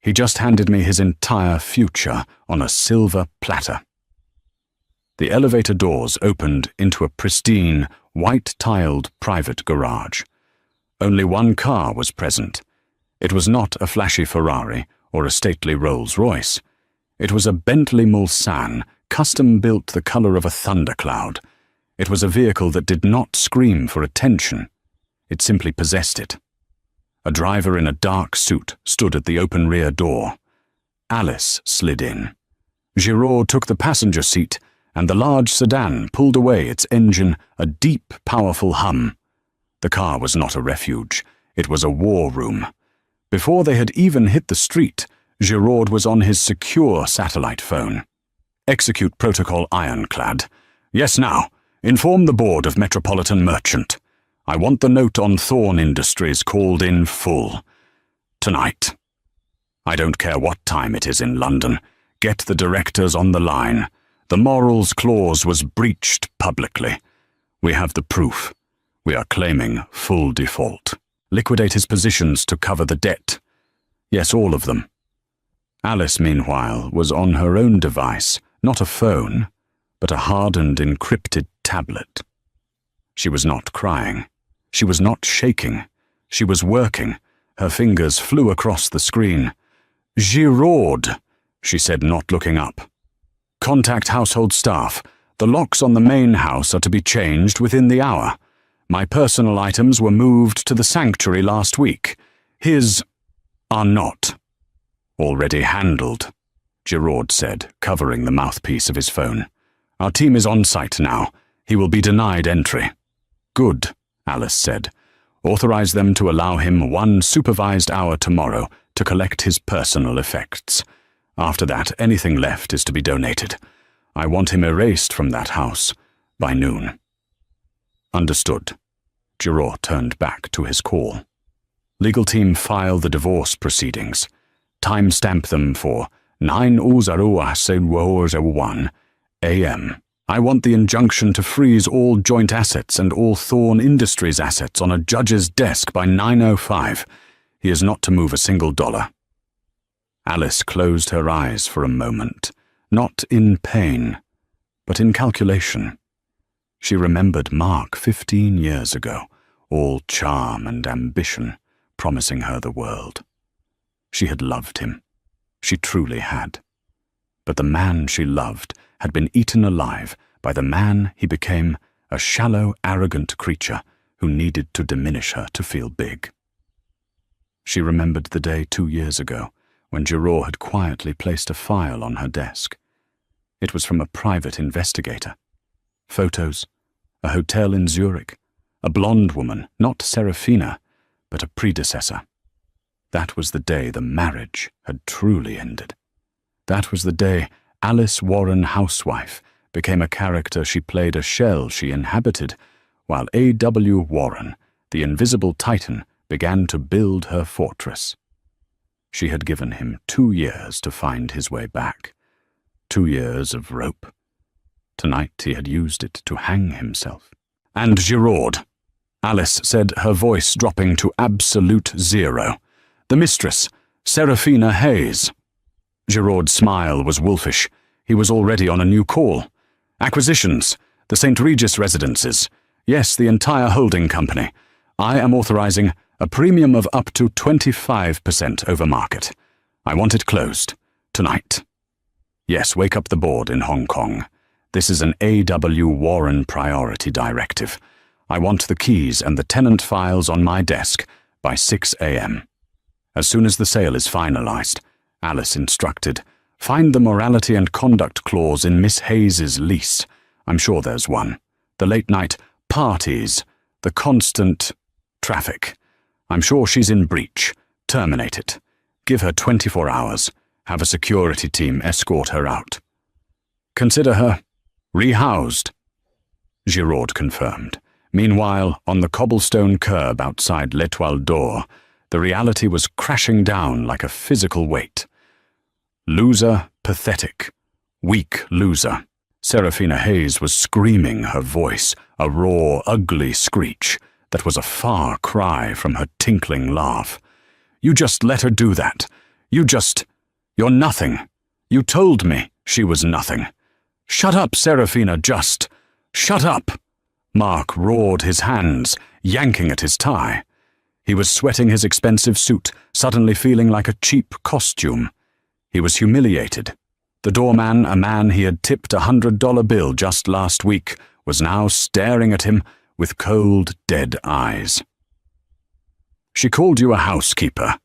He just handed me his entire future on a silver platter." The elevator doors opened into a pristine, white-tiled private garage. Only one car was present. It was not a flashy Ferrari or a stately Rolls-Royce. It was a Bentley Mulsanne, custom-built the color of a thundercloud. It was a vehicle that did not scream for attention. It simply possessed it. A driver in a dark suit stood at the open rear door. Alice slid in. Giraud took the passenger seat, and the large sedan pulled away, its engine a deep, powerful hum. The car was not a refuge. It was a war room. Before they had even hit the street, Giraud was on his secure satellite phone. "Execute protocol ironclad. Yes, now. Inform the board of Metropolitan Merchant. I want the note on Thorn Industries called in full. Tonight. I don't care what time it is in London. Get the directors on the line. The morals clause was breached publicly. We have the proof. We are claiming full default. Liquidate his positions to cover the debt. Yes, all of them." Alice, meanwhile, was on her own device, not a phone, but a hardened, encrypted tablet. She was not crying. She was not shaking. She was working. Her fingers flew across the screen. "Giraud," she said, not looking up. "Contact household staff. The locks on the main house are to be changed within the hour. My personal items were moved to the sanctuary last week. His are not." "Already handled," Giraud said, covering the mouthpiece of his phone. "Our team is on site now. He will be denied entry." "Good," Alice said. "Authorize them to allow him 1 supervised hour tomorrow to collect his personal effects. After that, anything left is to be donated. I want him erased from that house by noon." "Understood." Giraud turned back to his call. "Legal team file the divorce proceedings. Timestamp them for 9:01 a.m. I want the injunction to freeze all joint assets and all Thorn Industries assets on a judge's desk by 9:05. He is not to move a single dollar." Alice closed her eyes for a moment, not in pain, but in calculation. She remembered Mark 15 years ago, all charm and ambition, promising her the world. She had loved him. She truly had. But the man she loved had been eaten alive by the man he became, a shallow, arrogant creature who needed to diminish her to feel big. She remembered the day 2 years ago when Giraud had quietly placed a file on her desk. It was from a private investigator. Photos, a hotel in Zurich, a blonde woman, not Serafina, but a predecessor. That was the day the marriage had truly ended. That was the day Alice Warren Housewife became a character she played a shell she inhabited, while A.W. Warren, the invisible titan, began to build her fortress. She had given him 2 years to find his way back. 2 years of rope. Tonight he had used it to hang himself. "And Giraud," Alice said, her voice dropping to absolute zero. "The mistress, Serafina Hayes." Giraud's smile was wolfish. He was already on a new call. "Acquisitions, the St. Regis residences. Yes, the entire holding company. I am authorizing a premium of up to 25% over market. I want it closed. Tonight. Yes, wake up the board in Hong Kong. This is an A.W. Warren priority directive. I want the keys and the tenant files on my desk by 6 a.m. As soon as the sale is finalized," Alice instructed, "find the morality and conduct clause in Miss Hayes's lease. I'm sure there's one. The late-night parties, the constant traffic. I'm sure she's in breach. Terminate it. Give her 24 hours. Have a security team escort her out. Consider her rehoused." Giraud confirmed. Meanwhile, on the cobblestone curb outside L'Etoile d'Or, the reality was crashing down like a physical weight. Loser, pathetic, weak loser. Serafina Hayes was screaming, her voice a raw, ugly screech that was a far cry from her tinkling laugh. "You just let her do that. You're nothing. You told me she was nothing. Shut up, Serafina, just shut up." Mark roared his hands, yanking at his tie. He was sweating his expensive suit, suddenly feeling like a cheap costume. He was humiliated. The doorman, a man he had tipped a $100 bill just last week, was now staring at him with cold, dead eyes. "She called you a housekeeper,"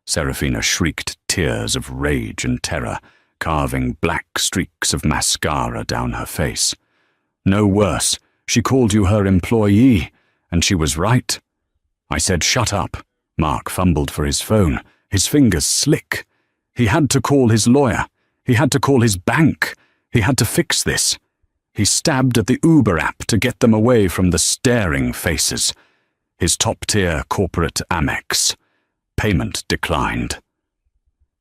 Serafina shrieked, tears of rage and terror, carving black streaks of mascara down her face. "No worse, she called you her employee, and she was right." "I said shut up." Mark fumbled for his phone, his fingers slick. He had to call his lawyer. He had to call his bank. He had to fix this. He stabbed at the Uber app to get them away from the staring faces. His top-tier corporate Amex. Payment declined.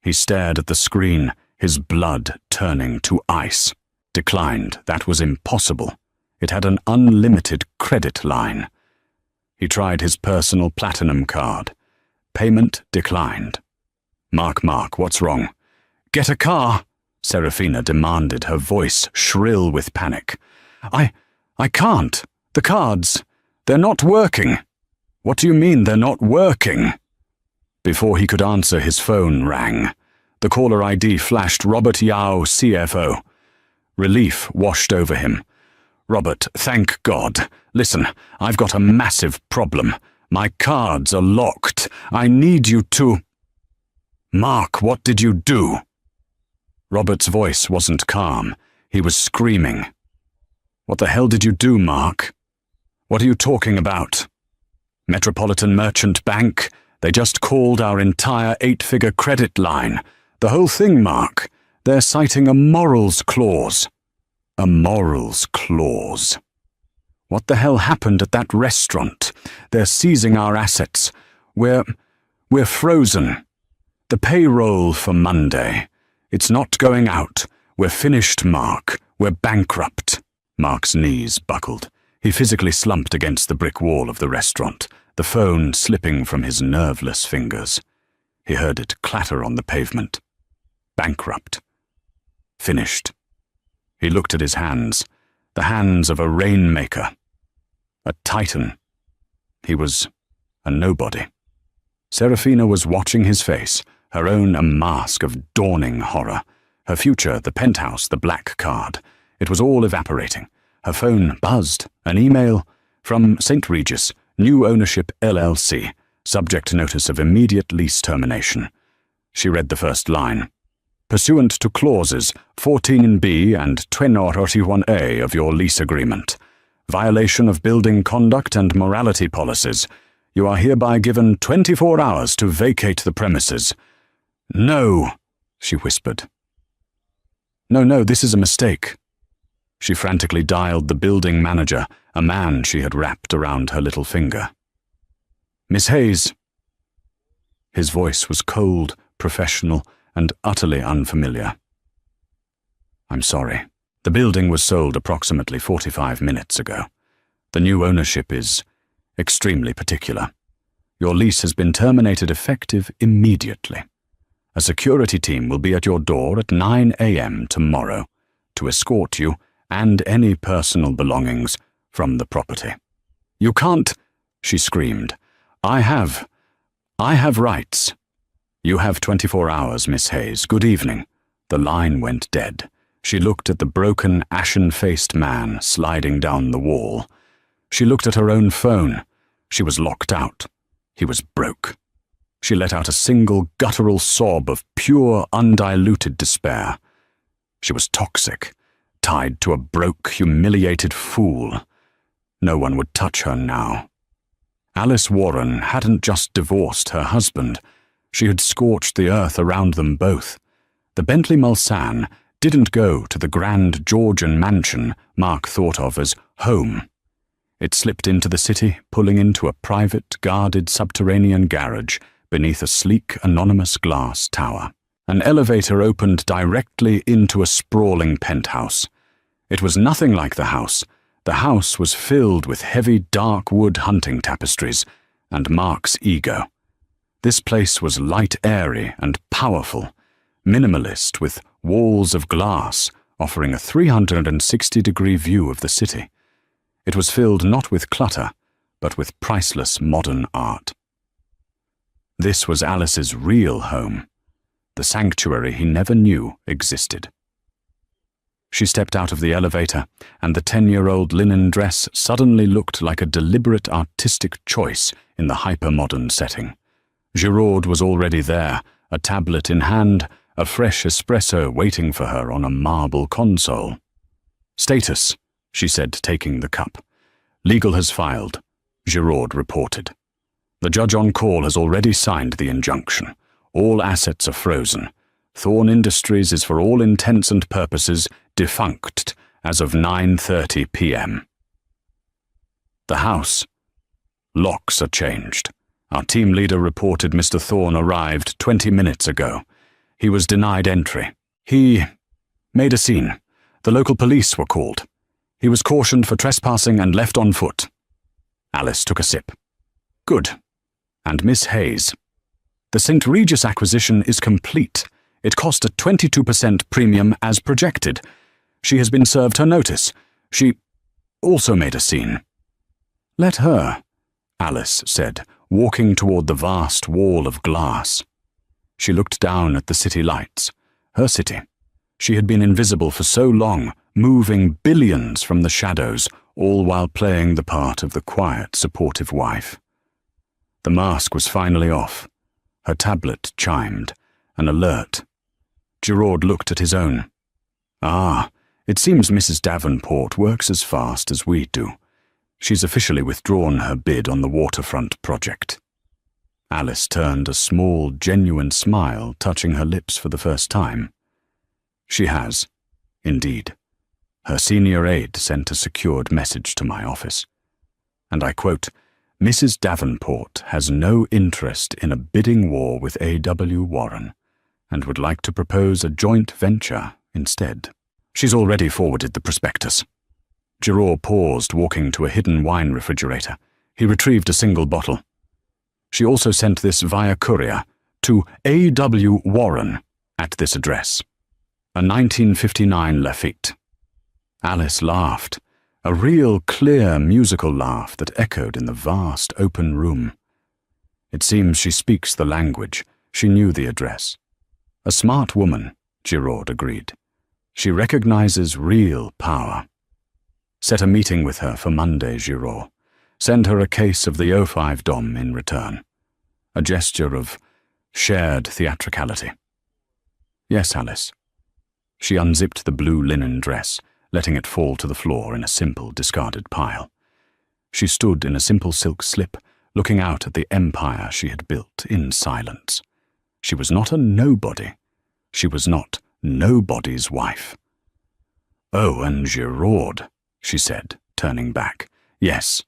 He stared at the screen, his blood turning to ice. Declined. That was impossible. It had an unlimited credit line. He tried his personal platinum card. Payment declined. Mark, what's wrong?" "Get a car," Serafina demanded, her voice shrill with panic. I can't. The cards, they're not working." "What do you mean they're not working?" Before he could answer, his phone rang. The caller ID flashed Robert Yao, CFO. Relief washed over him. "Robert, thank God. Listen, I've got a massive problem. My cards are locked. I need you to—" "Mark, what did you do?" Robert's voice wasn't calm. He was screaming. "What the hell did you do, Mark? What are you talking about?" "Metropolitan Merchant Bank. They just called our entire 8-figure credit line. The whole thing, Mark. They're citing a morals clause. A morals clause. What the hell happened at that restaurant? They're seizing our assets. We're frozen. The payroll for Monday. It's not going out. We're finished, Mark. We're bankrupt. Mark's knees buckled. He physically slumped against the brick wall of the restaurant, the phone slipping from his nerveless fingers. He heard it clatter on the pavement. Bankrupt. Finished. He looked at his hands, the hands of a rainmaker. A titan. He was a nobody. Serafina was watching his face, her own a mask of dawning horror. Her future, the penthouse, the black card. It was all evaporating. Her phone buzzed. An email from St. Regis, New Ownership LLC, subject notice of immediate lease termination. She read the first line. Pursuant to clauses 14B and 21A of your lease agreement, violation of building conduct and morality policies, you are hereby given 24 hours to vacate the premises. No, she whispered. No, this is a mistake. She frantically dialed the building manager, a man she had wrapped around her little finger. Miss Hayes. His voice was cold, professional, and utterly unfamiliar. I'm sorry. The building was sold approximately 45 minutes ago. The new ownership is extremely particular. Your lease has been terminated effective immediately. A security team will be at your door at 9 a.m. tomorrow to escort you and any personal belongings from the property. You can't, she screamed. I have rights. You have 24 hours, Miss Hayes. Good evening. The line went dead. She looked at the broken, ashen-faced man sliding down the wall. She looked at her own phone. She was locked out. He was broke. She let out a single guttural sob of pure, undiluted despair. She was toxic, tied to a broke, humiliated fool. No one would touch her now. Alice Warren hadn't just divorced her husband. She had scorched the earth around them both. The Bentley Mulsanne didn't go to the grand Georgian mansion Mark thought of as home. It slipped into the city, pulling into a private, guarded subterranean garage beneath a sleek, anonymous glass tower. An elevator opened directly into a sprawling penthouse. It was nothing like the house. The house was filled with heavy, dark wood hunting tapestries and Mark's ego. This place was light, airy, and powerful, minimalist with walls of glass offering a 360-degree view of the city. It was filled not with clutter, but with priceless modern art. This was Alice's real home, the sanctuary he never knew existed. She stepped out of the elevator, and the 10-year-old linen dress suddenly looked like a deliberate artistic choice in the hyper-modern setting. Giraud was already there, a tablet in hand, a fresh espresso waiting for her on a marble console. Status, she said, taking the cup. Legal has filed, Giraud reported. The judge on call has already signed the injunction. All assets are frozen. Thorn Industries is for all intents and purposes defunct as of 9:30 p.m. The house. Locks are changed. Our team leader reported Mr. Thorn arrived 20 minutes ago. He was denied entry. He made a scene. The local police were called. He was cautioned for trespassing and left on foot. Alice took a sip. Good. And Miss Hayes. The St. Regis acquisition is complete. It cost a 22% premium as projected. She has been served her notice. She also made a scene. Let her, Alice said, walking toward the vast wall of glass. She looked down at the city lights. Her city. She had been invisible for so long, moving billions from the shadows, all while playing the part of the quiet, supportive wife. The mask was finally off. Her tablet chimed, an alert. Giraud looked at his own. Ah, it seems Mrs. Davenport works as fast as we do. She's officially withdrawn her bid on the waterfront project. Alice turned a small, genuine smile touching her lips for the first time. She has, indeed. Her senior aide sent a secured message to my office. And I quote, Mrs. Davenport has no interest in a bidding war with A.W. Warren and would like to propose a joint venture instead. She's already forwarded the prospectus. Giraud paused, walking to a hidden wine refrigerator. He retrieved a single bottle. She also sent this via courier to A.W. Warren at this address. A 1959 Lafitte. Alice laughed, a real clear musical laugh that echoed in the vast open room. It seems she speaks the language. She knew the address. A smart woman, Giraud agreed. She recognizes real power. Set a meeting with her for Monday, Giraud. Send her a case of the 05 Dom in return. A gesture of shared theatricality. Yes, Alice. She unzipped the blue linen dress, letting it fall to the floor in a simple, discarded pile. She stood in a simple silk slip, looking out at the empire she had built in silence. She was not a nobody. She was not nobody's wife. Oh, and Giraud, she said, turning back. Yes.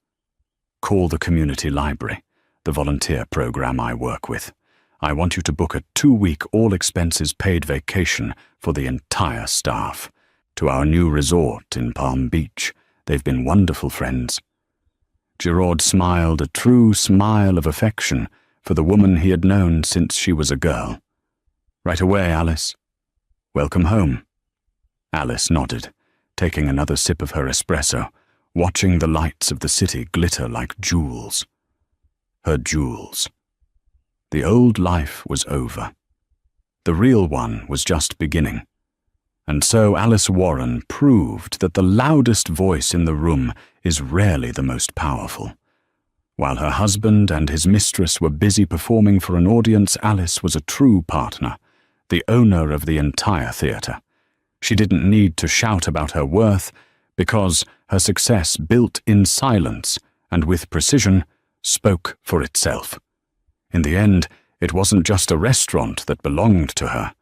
Call the community library, the volunteer program I work with. I want you to book a 2-week all-expenses-paid vacation for the entire staff to our new resort in Palm Beach. They've been wonderful friends. Giraud smiled a true smile of affection for the woman he had known since she was a girl. Right away, Alice. Welcome home. Alice nodded, taking another sip of her espresso, watching the lights of the city glitter like jewels. Her jewels. The old life was over. The real one was just beginning. And so Alice Warren proved that the loudest voice in the room is rarely the most powerful. While her husband and his mistress were busy performing for an audience, Alice was a true partner, the owner of the entire theatre. She didn't need to shout about her worth, because her success built in silence and with precision spoke for itself. In the end, it wasn't just a restaurant that belonged to her.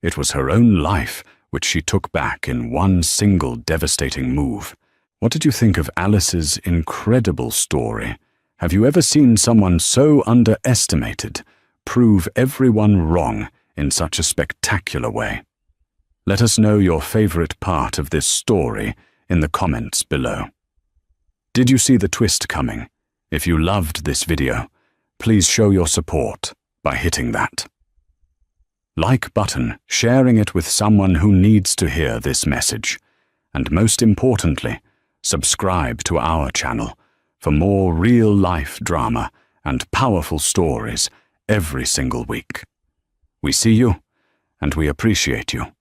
It was her own life, which she took back in one single devastating move. What did you think of Alice's incredible story? Have you ever seen someone so underestimated prove everyone wrong in such a spectacular way? Let us know your favorite part of this story in the comments below. Did you see the twist coming? If you loved this video, please show your support by hitting that like button, sharing it with someone who needs to hear this message, and most importantly, subscribe to our channel for more real-life drama and powerful stories every single week. We see you, and we appreciate you.